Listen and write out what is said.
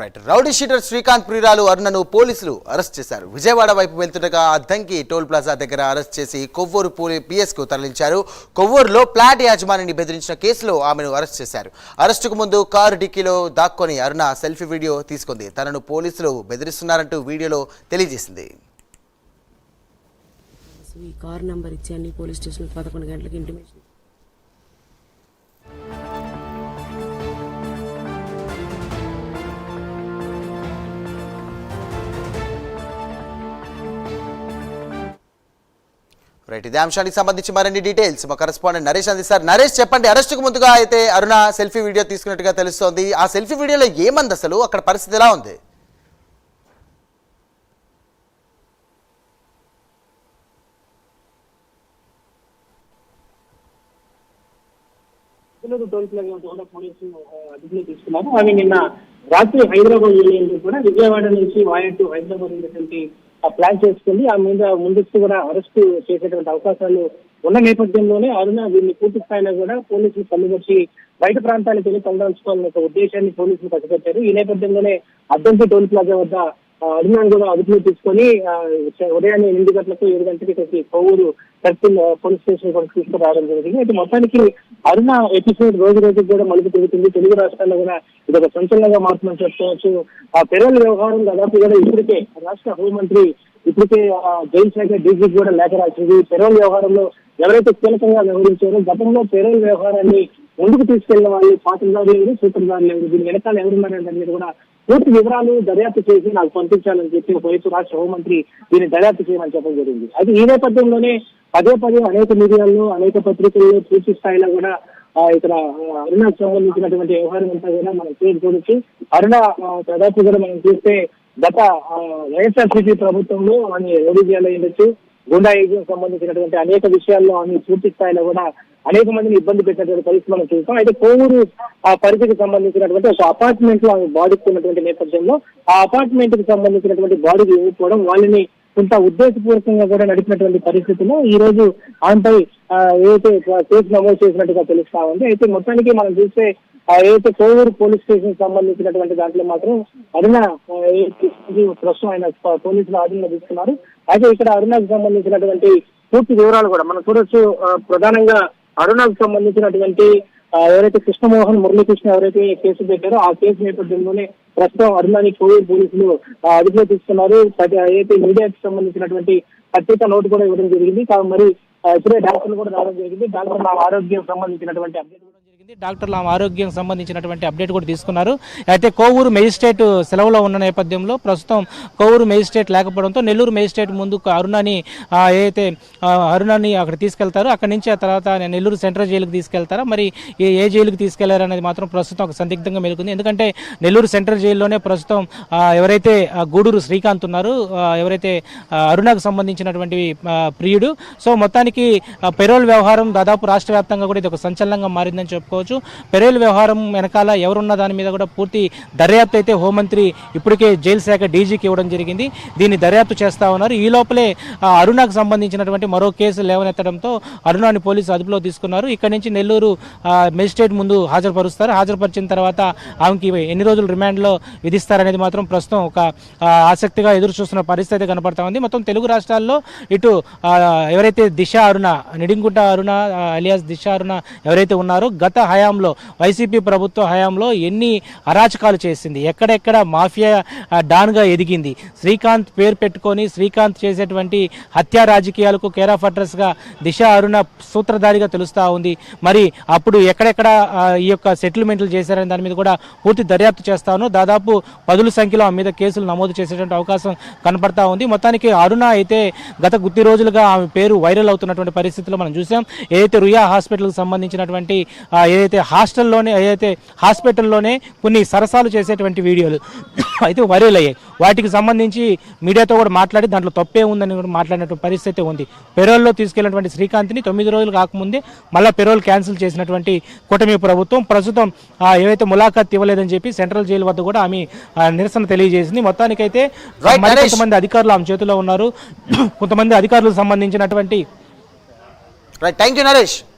Right. Rowdy sheeter Srikanth ప్రియురాలు అరుణను పోలీసులు arrest చేశారు. విజయవాడ వైపు వెళ్తుండగా అద్దంకి టోల్ ప్లాజా దగ్గర అరెస్ట్ చేసి కొవ్వూరు పిఎస్కు తరలించారు. కొవ్వూరులో ఫ్లాట్ యాజమానిని బెదిరించిన కేసులో ఆమెను అరెస్ట్ చేశారు. అరెస్టుకు ముందు కారు డిక్కీలో దాక్కొని అరుణ సెల్ఫీ వీడియో తీసుకుంది. తనను పోలీసులు బెదిరిస్తున్నారంటూ వీడియోలో తెలియజేసింది. ఈ కార్ నంబర్ ఇచ్చి అన్ని పోలీస్ స్టేషన్ 11 గంటలకు ఇంటిమేషన్. రైట్, ఇదే అంశానికి సంబంధించి మరిన్ని డీటెయిల్స్ మా కరెస్పాండెంట్ నరేష్ అందిస్తారు. నరేష్, చెప్పండి. అరెస్టుకు ముందుగా అయితే అరుణ సెల్ఫీ వీడియో తీసుకున్నట్టుగా తెలుస్తోంది. ఆ సెల్ఫీ వీడియోలో ఏమంది, అసలు అక్కడ పరిస్థితి ఎలా ఉంది? టోల్ ప్లాజా పోలీసులు అదుపులో తీసుకున్నారు. ఆమె నిన్న రాత్రి హైదరాబాద్ వెళ్ళేందుకు కూడా విజయవాడ నుంచి వాయటు హైదరాబాద్ వెళ్ళేటువంటి ప్లాన్ చేసుకుంది. ఆ మీద ముందస్తు కూడా అరెస్టు చేసేటువంటి అవకాశాలు ఉన్న నేపథ్యంలోనే అరుణ వీళ్ళని పూర్తి స్థాయిలో కూడా పోలీసులు కళ్ళుగట్టి బయట ప్రాంతాలకు వెళ్ళి తొలగించుకోవాలనే ఒక ఉద్దేశాన్ని పోలీసులు పట్టుకొచ్చారు. ఈ నేపథ్యంలోనే అద్దంకి టోల్ ప్లాజా వద్ద అరుణాన్ని కూడా అదుపులో తీసుకొని ఉదయాన్నే 8 గంటలకు 7 గంటలకి ఇక్కడికి కొవ్వూరు సర్కిల్ పోలీస్ స్టేషన్ కూడా తీసుకురావడం జరిగింది. అయితే మొత్తానికి అరుణ ఎపిసోడ్ రోజు రోజుకి కూడా మలుపు తిరుగుతుంది. తెలుగు రాష్ట్రాల్లో కూడా ఇది ఒక సంచలనంగా మారుతుందని చెప్పుకోవచ్చు. ఆ పెరోల్ వ్యవహారం దాదాపు కూడా ఇప్పటికే రాష్ట్ర హోంమంత్రి ఇప్పటికే జైలు శాఖ డీజీకి కూడా లేఖ రాసింది. పెరోల్ వ్యవహారంలో ఎవరైతే కీలకంగా వ్యవహరించారో గతంలో పెరోల్ వ్యవహారాన్ని ముందుకు తీసుకెళ్లిన వాళ్ళు పాత్రదారులు ఎవరు, సూత్రధారులు ఎవరు, దీని వెనకాల ఎవరున్నారనే దాని మీద కూడా పూర్తి వివరాలు దర్యాప్తు చేసి నాకు పంపించాలని చెప్పి ఒకవైపు రాష్ట్ర హోంమంత్రి దీన్ని దర్యాప్తు చేయమని చెప్పడం జరిగింది. అయితే ఈ నేపథ్యంలోనే పదే అనేక మీడియాల్లో అనేక పత్రికల్లో పూర్తి స్థాయిలో కూడా ఇక్కడ అరుణకు సంబంధించినటువంటి వ్యవహారం అంతా కూడా మనం చూడొచ్చు. అరుణ దాదాపు కూడా మనం చూస్తే గత వైఎస్ఆర్సీపీ ప్రభుత్వంలో ఆమె రౌడీజాలు అయ్యొచ్చు, గుండాయిజం సంబంధించినటువంటి అనేక విషయాల్లో ఆమె పూర్తి స్థాయిలో కూడా అనేక మందిని ఇబ్బంది పెట్టినటువంటి పరిస్థితి మనం చూస్తాం. అయితే కోవూరు పరిధికి సంబంధించినటువంటి ఒక అపార్ట్మెంట్ లో ఆమె బాధిస్తున్నటువంటి నేపథ్యంలో ఆ అపార్ట్మెంట్ కి సంబంధించినటువంటి బాడీకి ఇవ్వకపోవడం, వాళ్ళని కొంత ఉద్దేశపూర్వకంగా కూడా నడిపినటువంటి పరిస్థితుల్లో ఈ రోజు ఆమెపై ఏదైతే కేసు నమోదు చేసినట్టుగా తెలుస్తా ఉంది. అయితే మొత్తానికి మనం చూస్తే ఏదైతే కోవూరు పోలీస్ స్టేషన్ సంబంధించినటువంటి దాంట్లో మాత్రం అరుణ ప్రస్తుతం ఆయన పోలీసులు ఆధీనంలో తీసుకున్నారు. అయితే ఇక్కడ అరుణకు సంబంధించినటువంటి పూర్తి వివరాలు కూడా మనం చూడొచ్చు. ప్రధానంగా అరుణకు సంబంధించినటువంటి ఎవరైతే కృష్ణమోహన్ మురళీకృష్ణ ఎవరైతే కేసు పెట్టారో ఆ కేసు నేపథ్యంలోనే ప్రస్తుతం అరుణాని కోవూరు పోలీసులు అదుపులో తీసుకున్నారు. ఏదైతే మీడియాకి సంబంధించినటువంటి పత్రిక నోటు కూడా ఇవ్వడం జరిగింది. మరి ఇప్పుడే డాక్టర్లు కూడా రావడం జరిగింది. డాక్టర్ల ఆరోగ్యం సంబంధించినటువంటి అప్డేట్ డాక్టర్ల ఆరోగ్యం సంబంధించినటువంటి అప్డేట్ కూడా తీసుకున్నారు. అయితే కోవూరు మేజిస్ట్రేట్ సెలవులో ఉన్న నేపథ్యంలో ప్రస్తుతం కోవూరు మేజిస్ట్రేట్ లేకపోవడంతో నెల్లూరు మేజిస్ట్రేట్ ముందు అరుణాని అక్కడ తీసుకెళ్తారు. అక్కడి నుంచి ఆ తర్వాత నెల్లూరు సెంట్రల్ జైలుకి తీసుకెళ్తారా, మరి ఏ జైలుకి తీసుకెళ్లారనేది మాత్రం ప్రస్తుతం ఒక సందిగ్ధంగా మెలుగుతుంది. ఎందుకంటే నెల్లూరు సెంట్రల్ జైల్లోనే ప్రస్తుతం ఎవరైతే గూడూరు శ్రీకాంత్ ఉన్నారు, ఎవరైతే అరుణకు సంబంధించినటువంటి ప్రియుడు. సో మొత్తానికి పెరోల్ వ్యవహారం దాదాపు రాష్ట్ర వ్యాప్తంగా కూడా ఇది ఒక సంచలనంగా మారిందని చెప్పుకోవచ్చు. పెరోల్ వ్యవహారం వెనకాల ఎవరున్న దాని మీద కూడా పూర్తి దర్యాప్తు అయితే హోంమంత్రి ఇప్పటికే జైలు శాఖ డీజీకి ఇవ్వడం జరిగింది. దీన్ని దర్యాప్తు చేస్తా ఉన్నారు. ఈ లోపలే అరుణకు సంబంధించినటువంటి మరో కేసు లేవనెత్తడంతో అరుణాని పోలీసు అదుపులో తీసుకున్నారు. ఇక్కడ నుంచి నెల్లూరు మెజిస్ట్రేట్ ముందు హాజరుపరుస్తారు. హాజరుపరిచిన తర్వాత ఆమెకి ఎన్ని రోజులు రిమాండ్లో విధిస్తారనేది మాత్రం ప్రస్తుతం ఒక ఆసక్తిగా ఎదురు చూస్తున్న పరిస్థితి కనపడతా ఉంది. మొత్తం తెలుగు రాష్ట్రాల్లో ఇటు ఎవరైతే దిశ అరుణ, నిడింగుంట అరుణ అలియాస్ దిశ అరుణ ఎవరైతే ఉన్నారో గత హయాంలో వైసీపీ ప్రభుత్వ హయాంలో ఎన్ని అరాచకాలు చేసింది, ఎక్కడెక్కడ మాఫియా డాన్గా ఎదిగింది, శ్రీకాంత్ పేరు పెట్టుకొని శ్రీకాంత్ చేసేటువంటి హత్యా రాజకీయాలకు కేర్ ఆఫ్ అడ్రస్గా దిశ అరుణ సూత్రధారిగా తెలుస్తూ ఉంది. మరి అప్పుడు ఎక్కడెక్కడ ఈ యొక్క సెటిల్మెంట్లు చేశారనే దాని మీద కూడా పూర్తి దర్యాప్తు చేస్తాను. దాదాపు 10ల సంఖ్యలో ఆమె మీద కేసులు నమోదు చేసేటువంటి అవకాశం కనపడతా ఉంది. మొత్తానికి అరుణ అయితే గత కొద్ది రోజులుగా ఆమె పేరు వైరల్ అవుతున్నటువంటి పరిస్థితుల్లో మనం చూసాం. ఏదైతే రుయా హాస్పిటల్కి సంబంధించినటువంటి ఏదైతే హాస్పిటల్లోనే కొన్ని సరసాలు చేసేటువంటి వీడియోలు అయితే వైరల్ అయ్యాయి. వాటికి సంబంధించి మీడియాతో కూడా మాట్లాడి దాంట్లో తప్పే ఉందని కూడా మాట్లాడినటువంటి పరిస్థితి ఉంది. పెరోల్లో తీసుకెళ్లినటువంటి శ్రీకాంత్ని 9 రోజులు కాకముందే మళ్ళీ పెరోల్ క్యాన్సిల్ చేసినటువంటి కూటమి ప్రభుత్వం ప్రస్తుతం ఏవైతే ములాఖాత్ ఇవ్వలేదని చెప్పి సెంట్రల్ జైలు వద్ద కూడా ఆమె నిరసన తెలియజేసింది. మొత్తానికైతే కొంతమంది అధికారులు ఆమె చేతిలో ఉన్నారు. కొంతమంది అధికారులకు సంబంధించినటువంటి రైట్. Thank you Naresh.